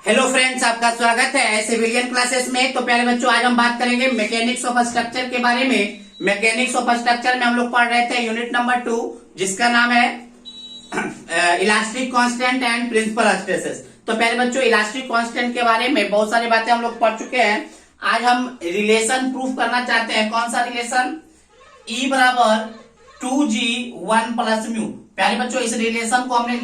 Hello friends, आपका स्वागत है सिविलियन क्लासेस में। तो पहले बच्चों, आज हम बात करेंगे मैकेनिक्स ऑफ स्ट्रक्चर के बारे में। मैकेनिक्स ऑफ स्ट्रक्चर में हम लोग पढ़ रहे थे यूनिट नंबर 2, जिसका नाम है elastic constant and principal stresses. तो पहले बच्चों, इलास्टिक कांस्टेंट के बारे में बहुत सारी बातें हम लोग पढ़ चुके हैं। आज हम रिलेशन प्रूफ करना चाहते हैं। कौन सा रिलेशन? E बराबर 2G 1 प्लस म्यू। पहले बच्चों, इस रिलेशन को हमने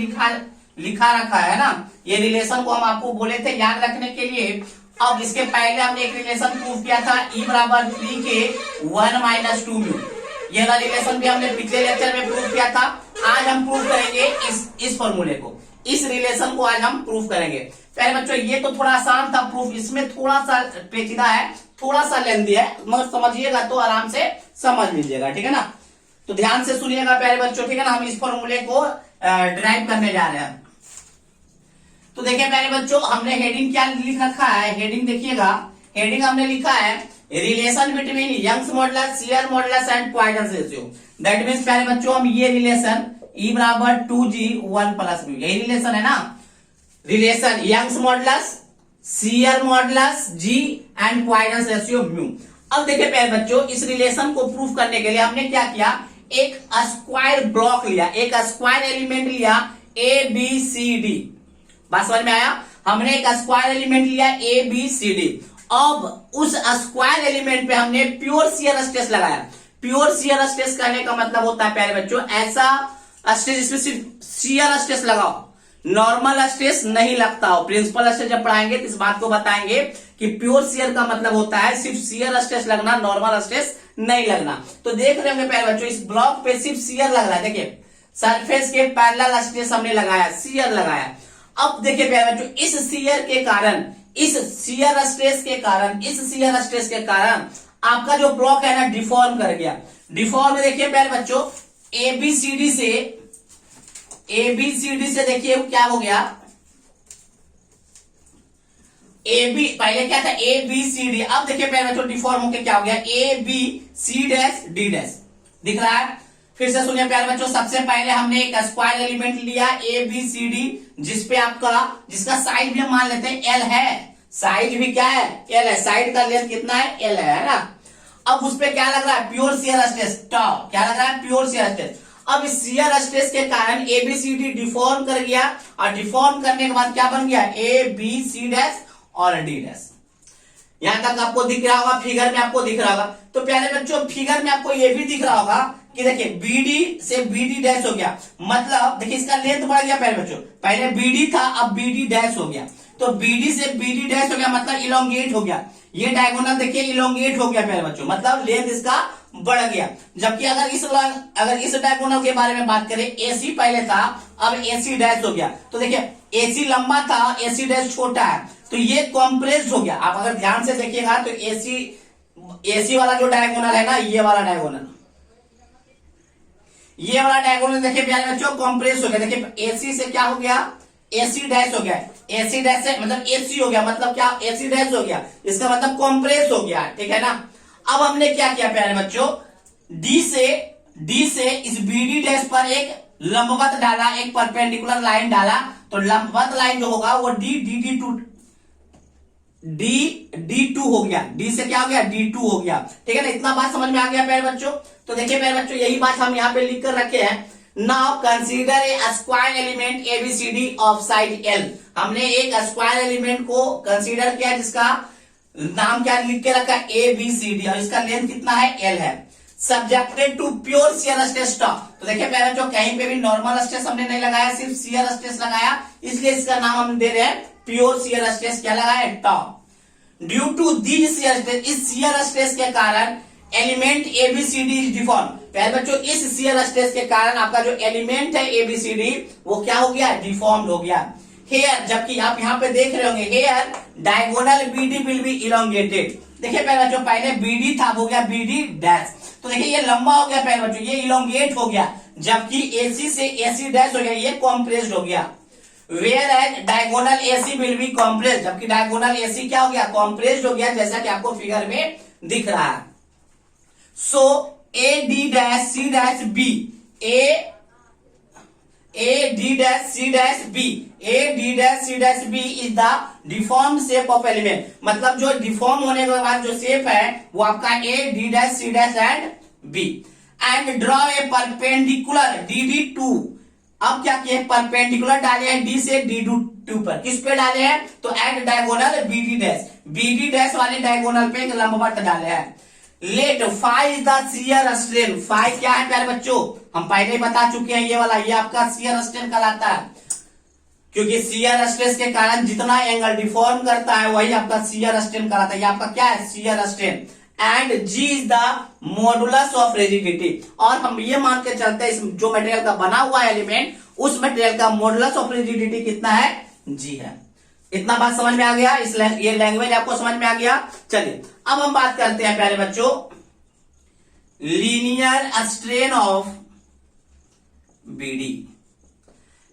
लिखा रखा है ना। ये रिलेशन को हम आपको बोले थे याद रखने के लिए। अब इसके पहले हमने एक रिलेशन प्रूव किया था, E बराबर 3K 1 माइनस 2 म्यू। ये वाला रिलेशन भी हमने पिछले लेक्चर में प्रूव किया था। आज हम प्रूव करेंगे इस फॉर्मूले को, इस रिलेशन को आज हम प्रूव करेंगे। पहले बच्चों, ये तो थोड़ा आसान था प्रूफ, इसमें थोड़ा सा पेचीदा है, थोड़ा सा लेंथी है, मगर समझिएगा तो आराम से समझ लीजिएगा, ठीक है ना। तो ध्यान से सुनिएगा प्यारे बच्चों, ठीक है ना। हम इस फॉर्मूले को ड्राइव करने जा रहे हैं। तो देखिए प्यारे बच्चों, हमने हेडिंग क्या लिख रखा है, हेडिंग देखिएगा। हेडिंग हमने लिखा है relation between Young's modulus, shear modulus and Poisson ratio. That means प्यारे बच्चों, हम ये रिलेशन E बराबर 2G 1 प्लस म्यू, यही रिलेशन है ना। Relation Young's modulus, shear modulus G and Poisson ratio mu. अब देखिए प्यारे बच्चों, इस रिलेशन को प्रूफ करने के लिए हमने क्या किया, एक स्क्वायर ब्लॉक लिया, एक स्क्वायर एलिमेंट लिया ABCD। बात समझ में आया? हमने एक स्क्वायर एलिमेंट लिया ABCD। अब उस स्क्वायर एलिमेंट पे हमने प्योर शियर स्ट्रेस लगाया। प्योर शियर स्ट्रेस कहने का मतलब होता है प्यारे बच्चों, ऐसा स्ट्रेस जिसमें सिर्फ शियर स्ट्रेस लगाओ, नॉर्मल स्ट्रेस नहीं लगता हो। प्रिंसिपल स्ट्रेस जब पढ़ाएंगे तो इस बात को बताएंगे कि प्योर शियर का मतलब होता है सिर्फ शियर स्ट्रेस लगना, नॉर्मल स्ट्रेस नहीं लगना। तो देख रहे होंगे प्यारे बच्चों, इस ब्लॉक पे सिर्फ शियर लग रहा है। देखिए सरफेस के पैरेलल स्ट्रेस हमने लगाया, शियर लगाया। अब देखिए प्यारे बच्चों, इस शियर के कारण, इस शियर स्ट्रेस के कारण, इस शियर स्ट्रेस के कारण आपका जो ब्लॉक है ना डिफॉर्म कर गया। डिफॉर्म देखिए प्यारे बच्चों, एबीसीडी से देखिए क्या हो गया, AB पहले क्या था ABCD। अब देखिए प्यारे बच्चों, डिफॉर्म होकर क्या हो गया ABC'D'। दिख रहा है? फिर से सुनिए प्यारे बच्चों, सबसे पहले हमने एक स्क्वायर एलिमेंट लिया ABCD, जिसपे जिसका साइड भी हम मान लेते हैं L है। साइड भी क्या है? L है। साइड का लेंथ कितना है? L है ना। अब उस पे क्या लग रहा है? Pure shear stress, top. क्या लग रहा है? Pure shear stress. अब इस शियर स्ट्रेस के कारण ABCD डिफॉर्म कर गया, और डिफॉर्म करने के बाद क्या बन गया ABC' और D'। यहां तक आपको दिख रहा होगा, फिगर में आपको दिख रहा होगा। तो प्यारे बच्चों, फिगर में आपको ये भी दिख रहा होगा कि देखिए BD से BD' हो गया। मतलब देखिए इसका लेंथ बढ़ गया प्यारे बच्चों, पहले BD था, अब BD' हो गया। तो BD से BD' हो गया, मतलब इलोंगेट हो गया। ये डायगोनल देखिए इलोंगेट हो गया प्यारे बच्चों, मतलब लेंथ इसका बढ़ गया। जबकि अगर इस डायगोनल के बारे में बात करें, AC पहले था, अब AC' हो गया। तो देखिए AC लंबा था, AC' छोटा है, तो ये कॉम्प्रेस्ड हो गया। आप अगर ध्यान से देखिएगा तो AC वाला जो डायगोनल है ना, ये वाला डायगोनल देखिए प्यारे बच्चों कॉम्प्रेस हो गया। देखिए AC से क्या हो गया? AC' हो गया। AC' से मतलब AC हो गया, मतलब क्या? AC' हो गया, इसका मतलब कॉम्प्रेस हो गया, ठीक है ना। अब हमने क्या किया प्यारे बच्चों, D से इस BD' पर एक लंबवत डाला, एक परपेंडिकुलर लाइन डाला। तो लंबवत लाइन जो होगा वो D2 हो गया। D से क्या हो गया? D2 हो गया, ठीक है ना। इतना बात समझ में आ गया प्यारे बच्चों? तो देखिए प्यारे बच्चों, यही बात हम यहाँ पे लिख कर रखे हैं। Now consider a square element ABCD of side L। हमने एक स्क्वायर एलिमेंट को कंसीडर किया, जिसका नाम क्या लिख के रखा? ABCD, और इसका लेंथ कितना है? L है। Subjected to pure shear stress top. तो देखिए प्यारे बच्चों, कहीं पे भी नॉर्मल स्ट्रेस हमने नहीं लगाया, सिर्फ शियर स्ट्रेस लगाया, इसलिए इसका नाम हम दे रहे हैं प्योर शियर स्ट्रेस। क्या लगा है? Top. Due to this shear stress, इस शियर स्ट्रेस के कारण एलिमेंट ABCD इज डिफॉर्म। प्यारे बच्चों, इस शियर स्ट्रेस के कारण आपका जो एलिमेंट है ABCD वो क्या हो गया? डिफॉर्म्ड हो गया। हेयर, जबकि आप यहाँ पे देख रहे होंगे, here diagonal BD will be elongated. देखिए प्यारे बच्चों, पहले BD था, हो गया BD'। तो देखिए ये लंबा हो गया प्यारे बच्चों, ये इलोंगेट हो गया। जबकि AC से AC' हो गया, ये कॉम्प्रेस्ड हो गया। Where as diagonal AC will be compressed, जबकि डायगोनल AC क्या हो गया? कॉम्प्रेस्ड हो गया, जैसा कि आपको फिगर में दिख रहा है। So AD' C' B, A D dash C dash B, A D dash C dash B is the deform shape of element, मतलब जो डिफॉर्म होने के बाद जो शेप है वो आपका A D dash C dash and B. And draw a perpendicular D D two, अब क्या किए परपेंडिकुलर डाले हैं डी से डी टू पर, किस पे डाले हैं तो at diagonal B D dash, B D dash वाले डायगोनल पे एक लंबवत डाले हैं। Let phi the shear strain, phi क्या है प्यारे बच्चों, हम पहले ही बता चुके हैं ये वाला, ये आपका शियर स्ट्रेन कहलाता है, क्योंकि शियर स्ट्रेस के कारण जितना एंगल डिफॉर्म करता है वही आपका शियर स्ट्रेन कहलाता है, ये आपका क्या है shear strain. And G is the modulus of rigidity, और हम ये मान के चलते हैं इस जो मटेरियल का बना हुआ एलिमेंट उस मटेरियल का मॉडुलस ऑफ रिजिडिटी कितना है, जी है। इतना बात समझ में आ गया, ये लैंग्वेज आपको समझ में आ गया। चलिए अब हम बात करते हैं प्यारे बच्चों लीनियर स्ट्रेन ऑफ बीडी।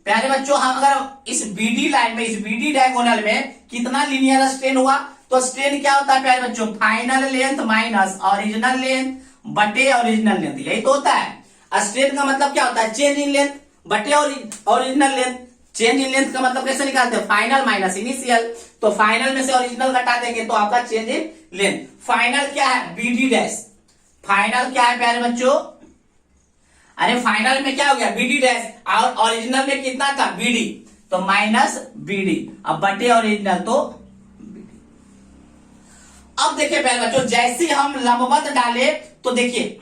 प्यारे बच्चों हम अगर इस बीडी लाइन में, इस बीडी डायगोनल में कितना लीनियर स्ट्रेन हुआ, तो स्ट्रेन क्या होता है प्यारे बच्चों, final length minus original length बटे ओरिजिनल लेंथ, यही तो होता है। स्ट्रेन का मतलब क्या होता है, चेंज इन लेंथ बटे original length. Change in length का मतलब कैसे निकालते हैं, फाइनल माइनस इनिशियल, तो फाइनल में से ओरिजिनल घटा देंगे तो आपका चेंज इन लेंथ। फाइनल क्या है बीडी डैश, फाइनल क्या है प्यारे बच्चों, अरे फाइनल में क्या हो गया बीडी डैश, और ओरिजिनल में कितना था बीडी, तो माइनस बीडी, अब बटे ओरिजिनल तो BD। अब देखिए प्यारे बच्चों जैसे हम लंबवत डाले तो देखिए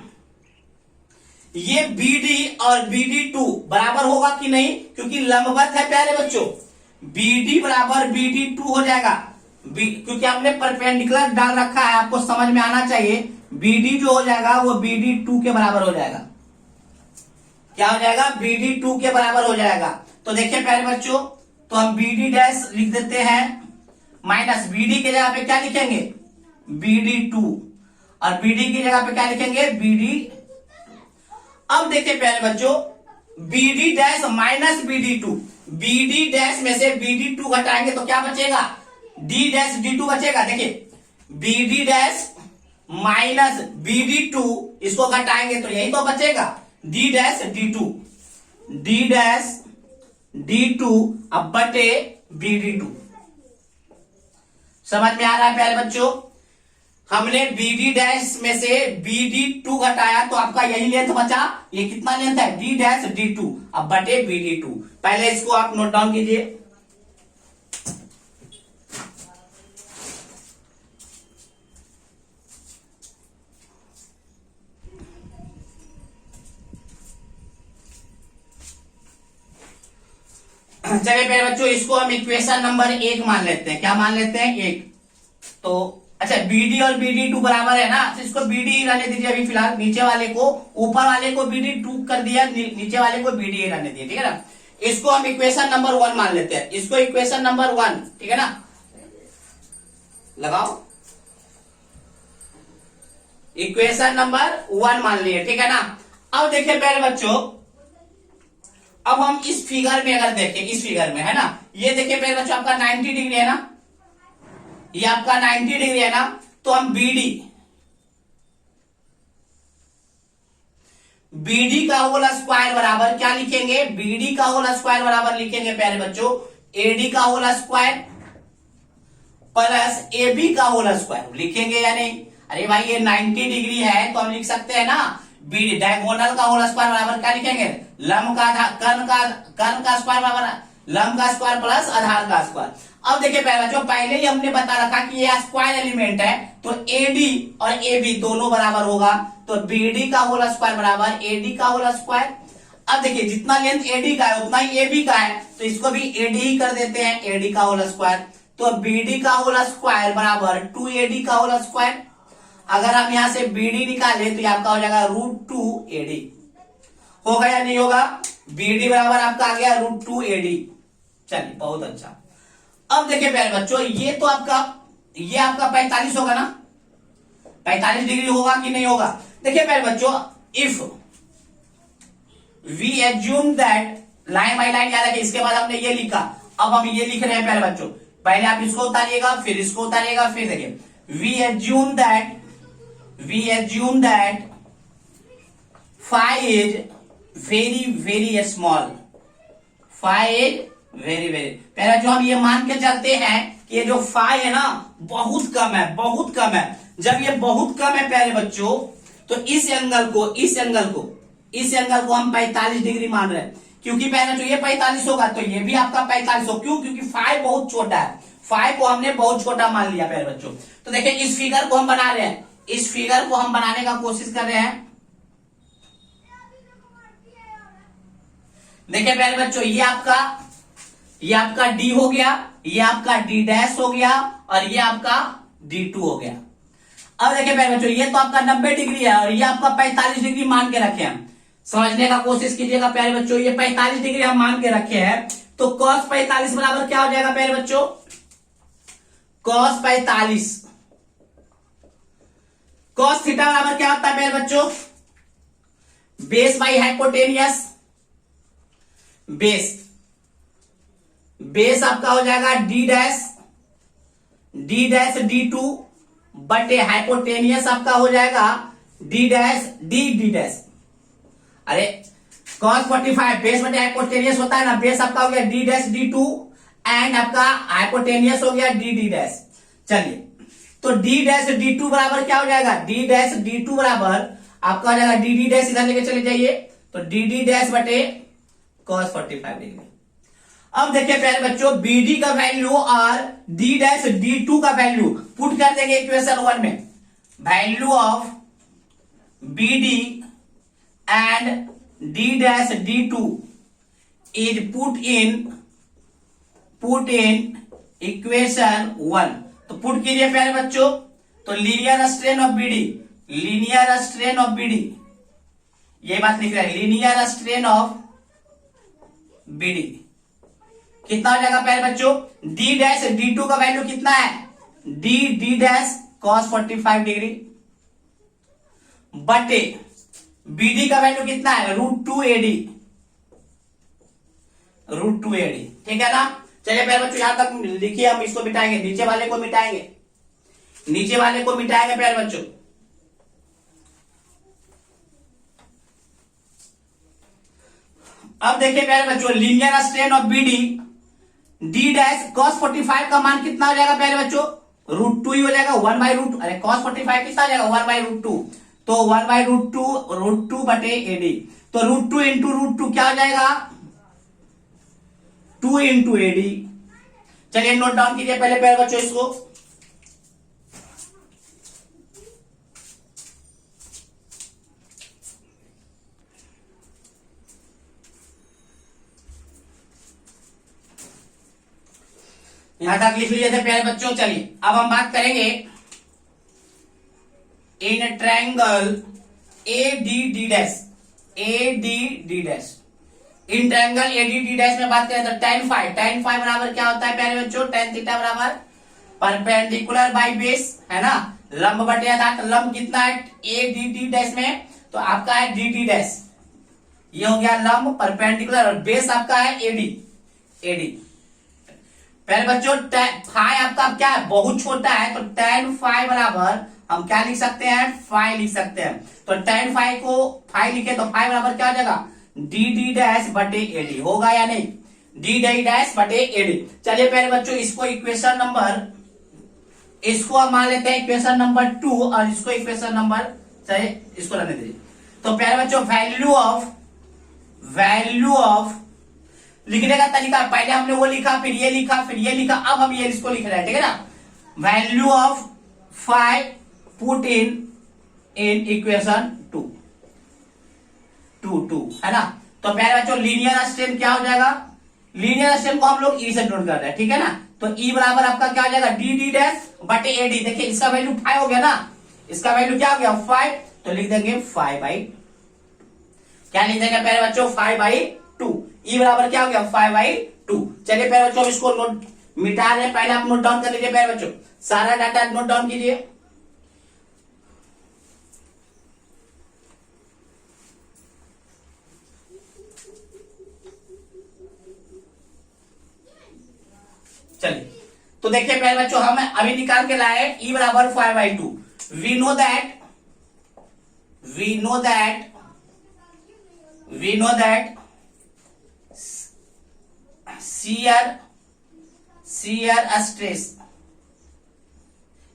ये BD और BD2 बराबर होगा कि नहीं, क्योंकि लंबवत है प्यारे बच्चों, BD बराबर BD2 हो जाएगा, क्योंकि हमने परपेंडिकुलर डाल रखा है, आपको समझ में आना चाहिए। BD जो हो जाएगा वो BD2 के बराबर हो जाएगा, क्या हो जाएगा BD2 के बराबर हो जाएगा। तो देखिए प्यारे बच्चों तो हम BD डैश लिख देते हैं माइनस BD की जगह पे क्या लिखेंगे BD2, और BD की जगह पे क्या लिखेंगे BD। अब देखिए प्यारे बच्चों BD dash minus BD2, BD dash में से BD2 घटाएंगे तो क्या बचेगा D डैश D2 बचेगा। देखिए BD डैश माइनस BD2 इसको घटाएंगे तो यही तो बचेगा D dash D2, D dash D2 अब बटे BD2। समझ में आ रहा है प्यारे बच्चों, हमने BD डैश में से BD2 घटाया तो आपका यही लेंथ बचा, ये कितना लेंथ है D डैश D2 अब बटे BD2। पहले इसको आप नोट डाउन कीजिए। चलिए प्यारे बच्चों इसको हम इक्वेशन नंबर 1 मान लेते हैं, क्या मान लेते हैं 1। तो अच्छा BD और BD2 बराबर है ना, तो इसको BD ही रहने दीजिए अभी फिलहाल, नीचे वाले को ऊपर वाले को BD2 कर दिया, नीचे वाले को BD ही रहने दिए, ठीक है ना। इसको हम इक्वेशन नंबर 1 मान लेते हैं, इसको इक्वेशन नंबर 1, ठीक है ना, लगाओ इक्वेशन नंबर 1 मान लिए, ठीक है ना। अब देखिए प्यारे बच्चों अब हम इस फिगर में अगर देखें, इस फिगर में है ना, ये देखिए प्यारे बच्चों आपका 90 डिग्री है ना, ये आपका 90 डिग्री है ना, तो हम BD का होल स्क्वायर बराबर क्या लिखेंगे, BD का होल स्क्वायर बराबर लिखेंगे प्यारे बच्चों AD का होल स्क्वायर प्लस AB का होल स्क्वायर लिखेंगे या नहीं। अरे भाई ये 90 डिग्री है तो हम लिख सकते हैं ना BD डायगोनल का होल स्क्वायर बराबर क्या लिखेंगे, लंब का कर्ण का स्क्वायर बराबर लंब का स्क्वायर प्लस आधार का स्क्वायर। अब देखिए प्यारे बच्चों पहले ही हमने बता रखा कि ये स्क्वायर एलिमेंट है तो AD और AB दोनों बराबर होगा, तो BD का होल स्क्वायर बराबर AD का होल स्क्वायर। अब देखिए जितना लेंथ AD का है उतना ही AB का है, तो इसको भी AD ही कर देते हैं AD का होल स्क्वायर, तो BD का होल स्क्वायर बराबर 2AD का होल स्क्वायर। अगर हम यहां से BD निकाले तो ये आपका हो जाएगा √2AD, होगा या नहीं होगा, BD बराबर आपका आ गया √2AD। चलिए बहुत अच्छा। अब देखिए प्यारे बच्चों ये तो ये आपका 45 होगा ना, 45 डिग्री होगा कि नहीं होगा। देखिए प्यारे बच्चों if we assume that, line by line याद रखिए, इसके बाद हमने ये लिखा, अब हम ये लिख रहे हैं प्यारे बच्चों, पहले आप इसको उतारिएगा फिर इसको उतारिएगा, फिर देखिए we assume that phi is very very small, phi is very very. पहले जो हम ये मान के चलते हैं कि ये जो फाइव है ना बहुत कम है, बहुत कम है। जब ये बहुत कम है प्यारे बच्चों, तो इस एंगल को हम 45 डिग्री मान रहे हैं, क्योंकि पहले जो ये 45 होगा तो ये भी आपका 45 हो। क्यों? क्योंकि 5 बहुत छोटा है, 5 को हमने बहुत छोटा मान लिया प्यारे बच्चों। तो देखिए इस फिगर को हम बना रहे हैं, इस फिगर को हम बनाने का कोशिश कर रहे हैं। देखिए प्यारे बच्चों, ये आपका डी हो गया, ये आपका डी डैश हो गया, और ये आपका D2 हो गया। अब देखिए प्यारे बच्चों, ये तो आपका 90 डिग्री है और ये आपका 45 डिग्री मान के रखे हैं। समझने का कोशिश कीजिएगा प्यारे बच्चों, ये 45 डिग्री हम मान के रखे हैं, तो cos 45 बराबर क्या हो जाएगा प्यारे बच्चों? cos 45, cos थीटा बराबर क्या होता है प्यारे बच्चों? Base by hypotenuse. बेस आपका हो जाएगा D डैश D2 बटे हाइपोटेनियस आपका हो जाएगा D डैश। अरे cos 45 बेस बटे हाइपोटेनियस होता है ना, बेस आपका हो गया D डैश D2 एंड आपका हाइपोटेनियस हो गया D डैश। चलिए, तो D डैश D2 बराबर क्या हो जाएगा? D डैश D2 बराबर आपका हो जाएगा D डैश, इधर लेके चले जाइए, तो D डैश बटे cos 45 डिग्री। अब देखिए प्यारे बच्चों, BD का वैल्यू और D डैश D2 का वैल्यू पुट कर देंगे इक्वेशन 1 में। Value of BD and D dash D2 is put in equation 1। तो पुट कीजिए प्यारे बच्चों, तो लीनियर स्ट्रेन ऑफ BD, ये बात लिख रहे हैं, लीनियर स्ट्रेन ऑफ BD कितना हो जाएगा प्यारे बच्चों? D डैश D2 का वैल्यू कितना है? D डैश cos 45 डिग्री बटे BD का वैल्यू कितना है? √2 AD। ठीक है ना? चलिए प्यारे बच्चों, यहां तक लिखिए, हम इसको मिटाएंगे, नीचे वाले को मिटाएंगे प्यारे बच्चों। अब देखिए प्यारे बच्चों, linear strain of BD D dash cos 45 का मान कितना हो जाएगा प्यारे बच्चों? √2 ही हो जाएगा, 1/√2। अरे cos 45 कितना हो जाएगा? 1/√2, तो 1/√2 बटे AD, तो √2 इंटू √2 क्या हो जाएगा? 2 इंटू AD। चलिए नोट डाउन कीजिए पहले प्यारे बच्चों इसको। यहां तक लिख लीजिए थे प्यारे बच्चों। चलिए अब हम बात करेंगे in triangle ADD dash, in triangle ADD dash में बात करें तो tan फाइव बराबर क्या होता है प्यारे बच्चों? tan थीटा बराबर परपेंडिकुलर बाई बेस, है ना, लंब बटे आधार। लंब कितना है ADD डैश में? तो आपका है DD डैश, ये हो गया लंब, परपेंडिकुलर, और बेस आपका है AD। पहले बच्चों फाई आपका क्या है? बहुत छोटा है, तो tan फाई बराबर हम क्या लिख सकते हैं? फाई लिख सकते हैं। तो tan फाई को फाई लिखे तो फाई बराबर क्या हो जाएगा? DD डैश बटे AD होगा या नहीं? DD डैश बटे AD। चलिए पहले बच्चों इसको हम मान लेते हैं इक्वेशन नंबर 2 और इसको इक्वेशन नंबर, चलिए इसको रहने दीजिए। तो प्यारे बच्चों वैल्यू ऑफ लिखने का तरीका, पहले हमने वो लिखा, फिर ये लिखा, अब हम ये इसको लिख रहे हैं, ठीक है ना? Value of 5 put in equation 2 है ना? तो प्यारे बच्चों लीनियर स्ट्रेन क्या हो जाएगा? लीनियर स्ट्रेन को हम लोग E से नोट कर रहे हैं, ठीक है ना? तो E बराबर आपका क्या हो जाएगा? DD डैश बटे AD। देखिए इसका वैल्यू 5 हो गया ना, इसका वैल्यू क्या हो गया? 5, तो लिख देंगे 5/2। क्या लिख देंगे प्यारे बच्चों? 5/2। E बराबर क्या हो गया? 5/2। चलिए प्यारे बच्चों इसको नोट मिटा रहे हैं, पहले आप नोट डाउन कर लीजिए प्यारे बच्चों, सारा डाटा नोट डाउन कीजिए। चलिए तो देखिए प्यारे बच्चों, हम अभी निकाल के लाए E बराबर 5/2। We know that shear stress,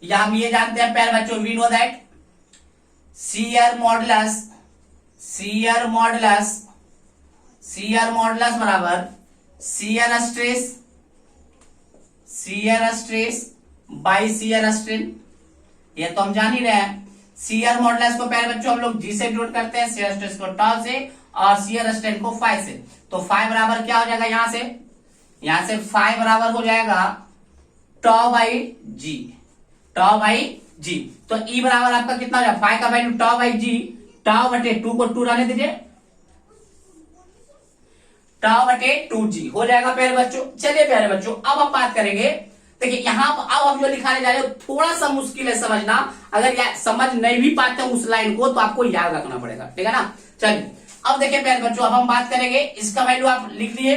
या हम ये जानते हैं प्यारे बच्चों, we know that shear modulus बराबर shear stress by shear strain, ये तो हम जान ही रहे हैं। shear modulus को प्यारे बच्चों हम लोग G से डिनोट करते हैं, shear stress को tau से और shear strain को phi से। तो phi बराबर क्या हो जाएगा, यहां से phi बराबर हो जाएगा tau बाई जी। तो E बराबर आपका कितना हो जाएगा, phi का value tau by G, tau बटे 2 को 2 रहने दीजिए, tau बटे 2g हो जाएगा प्यारे बच्चों। चलिए प्यारे बच्चों अब हम बात करेंगे, देखिए यहाँ अब हम जो लिखाने जा रहे हैं थोड़ा सा मुश्किल है समझना, अगर समझ नहीं भी पाते हैं उस लाइन को तो आपको याद रखना पड़ेगा, ठीक है ना। चलिए अब देखिए प्यारे बच्चों, अब हम बात करेंगे, इसका वैल्यू आप लिख लिए,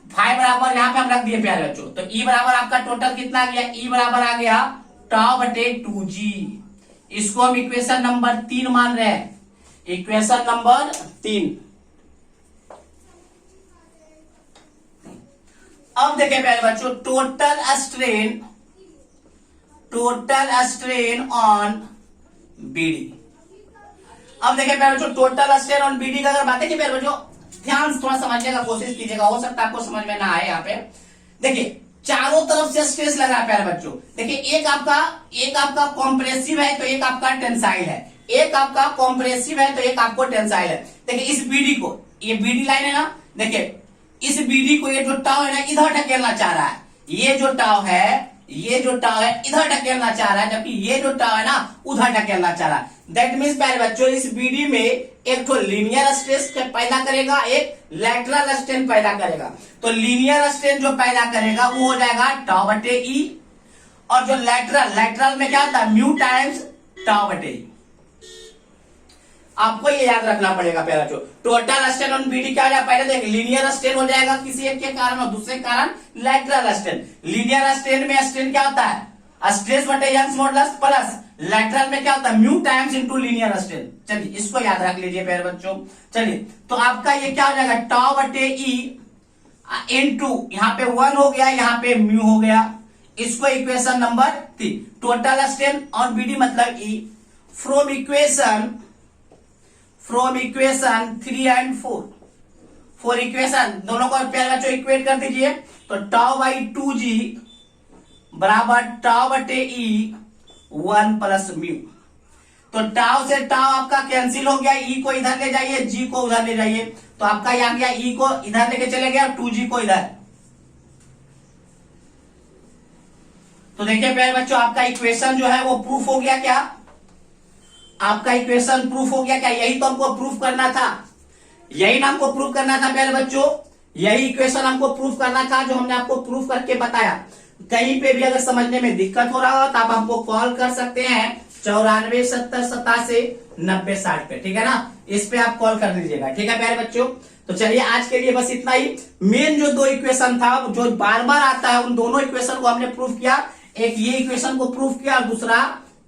phi बराबर यहाँ पे हम रख दिए प्यारे बच्चों। तो E बराबर आपका टोटल कितना आ गया, E बराबर आ गया tau बटे 2g, इसको हम इक्वेशन नंबर 3 मान रहे हैं, इक्वेशन नंबर 3। अब देखिए प्यारे बच्चों, टोटल स्ट्रेन ऑन बीडी। अब देखिए प्यारे बच्चों, टोटल स्ट्रेन ऑन बीडी का अगर बात है कि प्यारे बच्चों ध्यान थोड़ा समझने का कोशिश कीजिएगा, हो सकता है आपको समझ में ना आए। यहाँ पे देखिए चारों तरफ से स्ट्रेस लगा है प्यारे बच्चों, देखिए एक आपका कॉम्प्रेसिव है तो एक आपका टेंसाइल है, एक आपका कॉम्प्रेसिव है तो एक आपको टेंसाइल है। देखिए इस बीडी को, ये बीडी लाइन है ना, देखिए इस बीडी को ये जो टाव है ना इधर ढकेलना चाह रहा है, ये जो टाव है इधर ढकेलना चाह रहा है, जबकि ये जो टाव है ना उधर ढकेलना चाह रहा है। दैट मीन्स प्यारे बच्चों इस बीडी में एक तो लीनियर स्ट्रेस पैदा करेगा, एक लैटरल स्ट्रेन पैदा करेगा। तो लीनियर स्ट्रेन जो पैदा करेगा वो हो जाएगा टाव बटे ई, और जो लैटरल में क्या होता है, म्यू टाइम्स टाव बटे ई। आपको ये याद रखना पड़ेगा प्यारे बच्चों। टोटल स्ट्रेन ऑन बीडी क्या हो जाएगा, पहले देख लीनियर स्ट्रेन हो जाएगा किसी एक के कारण और दूसरे कारण लैटरल स्ट्रेन। लीनियर स्ट्रेन में स्ट्रेन क्या होता है, स्ट्रेस बटे यंग्स मॉडुलस प्लस लैटरल में क्या होता है, mu times into linear strain. चलिए इसको याद रख लीजिए प्यारे बच्चों। चलिए तो आपका ये क्या हो जाएगा, टाउ बटे ई इनटू, यहाँ पे 1 हो गया, यहाँ पे म्यू हो गया, इसको equation number 3। Total strain on BD मतलब E from equation 3 and 4 equation दोनों को प्यारे बच्चों इक्वेट कर दीजिए। तो टाउ बाई 2g बराबर टाउ बटे ई 1 प्लस म्यू। तो टाउ से टाउ आपका कैंसिल हो गया, ई को इधर ले जाइए, जी को उधर ले जाइए, तो आपका ये आ गया ई को इधर लेके चले गया, 2g को इधर। तो देखिए प्यारे बच्चों आपका इक्वेशन जो है वो प्रूफ हो गया क्या, आपका इक्वेशन प्रूफ हो गया क्या, यही तो हमको प्रूफ करना था, यही ना हमको प्रूफ करना था प्यारे बच्चों, यही इक्वेशन हमको प्रूफ करना था जो हमने आपको प्रूफ करके बताया। कहीं पे भी अगर समझने में दिक्कत हो रहा हो तो आप हमको कॉल कर सकते हैं 94 70 87 90 60 पे, ठीक है ना, इस पे आप कॉल कर लीजिएगा, ठीक है प्यारे बच्चों। तो चलिए आज के लिए बस इतना ही। मेन जो 2 इक्वेशन था जो बार बार आता है, उन दोनों इक्वेशन को हमने प्रूफ किया, एक ये इक्वेशन को प्रूफ किया और दूसरा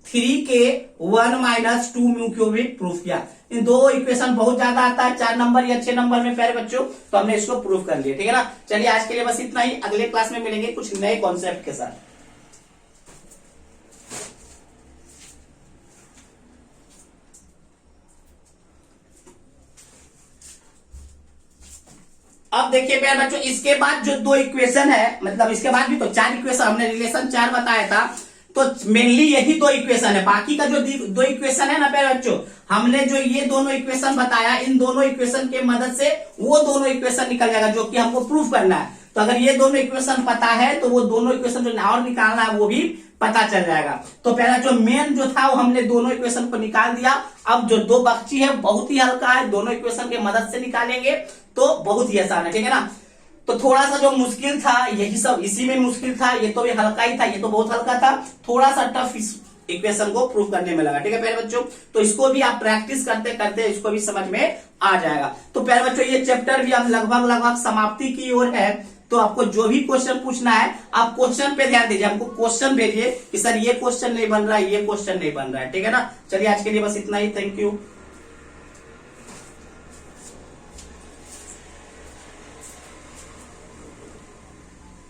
3k1 - 2 म्यू क्यूबिक प्रूफ किया। इन 2 इक्वेशन बहुत ज्यादा आता है 4 नंबर या 6 नंबर में प्यारे बच्चों, तो हमने इसको प्रूफ कर लिया, ठीक है ना। चलिए आज के लिए बस इतना ही, अगले क्लास में मिलेंगे कुछ नए कॉन्सेप्ट के साथ। अब देखिए प्यारे बच्चों इसके बाद जो 2 इक्वेशन है, मतलब इसके बाद भी तो 4 इक्वेशन, हमने रिलेशन 4 बताया था, तो मेनली यही 2 इक्वेशन है। बाकी का जो 2 इक्वेशन है ना प्यारे बच्चों, हमने जो ये दोनों इक्वेशन बताया, इन दोनों इक्वेशन के मदद से वो दोनों इक्वेशन निकल जाएगा जो कि हमको प्रूफ करना है। तो अगर ये दोनों इक्वेशन पता है तो वो दोनों इक्वेशन जो और निकालना है वो भी पता चल जाएगा। तो पहला जो मेन जो था वो हमने दोनों इक्वेशन को निकाल दिया। अब जो 2 बची है बहुत ही हल्का है, दोनों इक्वेशन के मदद से निकालेंगे तो बहुत ही आसान है, ठीक है ना। तो थोड़ा सा जो मुश्किल था यही सब इसी में मुश्किल था, ये तो भी हल्का ही था, ये तो बहुत हल्का था, थोड़ा सा टफ इस इक्वेशन को प्रूव करने में लगा, ठीक है प्यारे बच्चों। तो इसको भी आप प्रैक्टिस करते करते इसको भी समझ में आ जाएगा। तो प्यारे बच्चों ये चैप्टर भी अब लगभग समाप्ति की ओर है। तो आपको जो भी क्वेश्चन पूछना है आप क्वेश्चन पे ध्यान दीजिए, हमको क्वेश्चन भेजिए कि सर ये क्वेश्चन नहीं बन रहा है, ये क्वेश्चन नहीं बन रहा है, ठीक है ना। चलिए आज के लिए बस इतना ही, थैंक यू।